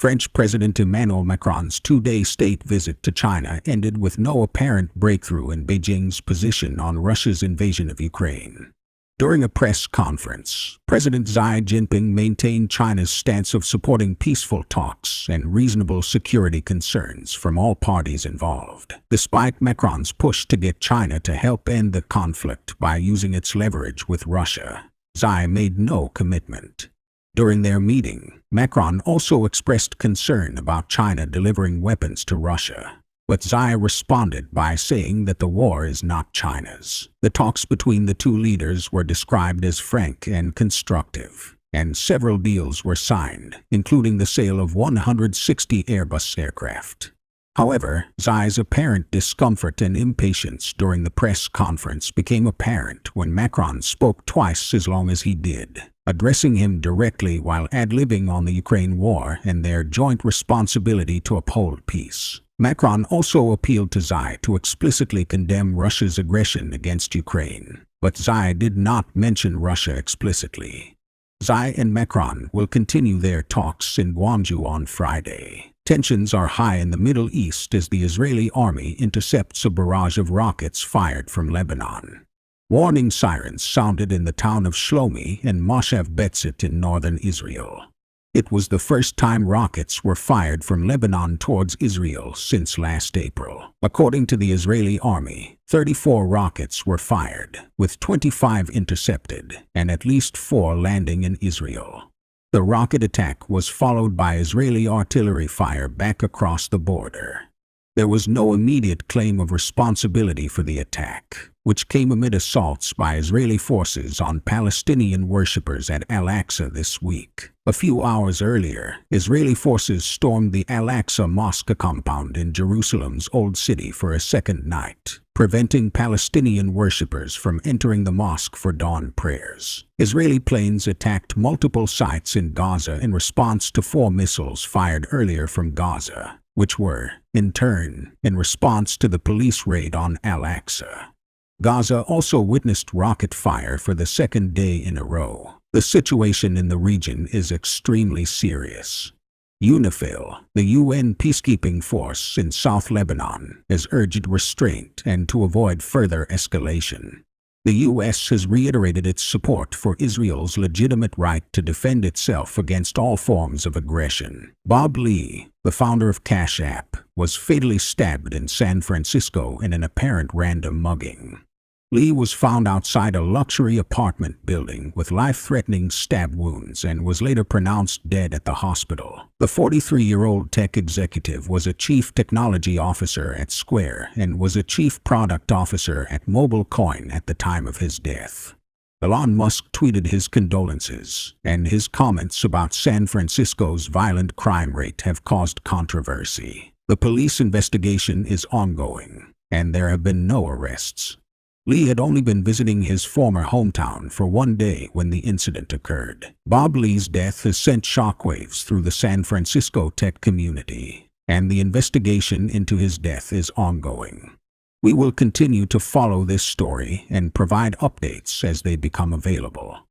French President Emmanuel Macron's two-day state visit to China ended with no apparent breakthrough in Beijing's position on Russia's invasion of Ukraine. During a press conference, President Xi Jinping maintained China's stance of supporting peaceful talks and reasonable security concerns from all parties involved, despite Macron's push to get China to help end the conflict by using its leverage with Russia. Xi made no commitment. During their meeting, Macron also expressed concern about China delivering weapons to Russia. But Xi responded by saying that the war is not China's. The talks between the two leaders were described as frank and constructive, and several deals were signed, including the sale of 160 Airbus aircraft. However, Xi's apparent discomfort and impatience during the press conference became apparent when Macron spoke twice as long as he did, addressing him directly while ad-libbing on the Ukraine war and their joint responsibility to uphold peace. Macron also appealed to Xi to explicitly condemn Russia's aggression against Ukraine, but Xi did not mention Russia explicitly. Xi and Macron will continue their talks in Gwangju on Friday. Tensions are high in the Middle East as the Israeli army intercepts a barrage of rockets fired from Lebanon. Warning sirens sounded in the town of Shlomi and Moshev Betzit in northern Israel. It was the first time rockets were fired from Lebanon towards Israel since last April. According to the Israeli army, 34 rockets were fired, with 25 intercepted, and at least 4 landing in Israel. The rocket attack was followed by Israeli artillery fire back across the border. There was no immediate claim of responsibility for the attack, which came amid assaults by Israeli forces on Palestinian worshippers at Al-Aqsa this week. A few hours earlier, Israeli forces stormed the Al-Aqsa Mosque compound in Jerusalem's Old City for a second night, preventing Palestinian worshippers from entering the mosque for dawn prayers. Israeli planes attacked multiple sites in Gaza in response to 4 missiles fired earlier from Gaza, which were, in turn, in response to the police raid on Al-Aqsa. Gaza also witnessed rocket fire for the second day in a row. The situation in the region is extremely serious. UNIFIL, the UN peacekeeping force in South Lebanon, has urged restraint and to avoid further escalation. The U.S. has reiterated its support for Israel's legitimate right to defend itself against all forms of aggression. Bob Lee, the founder of Cash App, was fatally stabbed in San Francisco in an apparent random mugging. Lee was found outside a luxury apartment building with life-threatening stab wounds and was later pronounced dead at the hospital. The 43-year-old tech executive was a chief technology officer at Square and was a chief product officer at MobileCoin at the time of his death. Elon Musk tweeted his condolences, and his comments about San Francisco's violent crime rate have caused controversy. The police investigation is ongoing, and there have been no arrests. Lee had only been visiting his former hometown for 1 day when the incident occurred. Bob Lee's death has sent shockwaves through the San Francisco tech community, and the investigation into his death is ongoing. We will continue to follow this story and provide updates as they become available.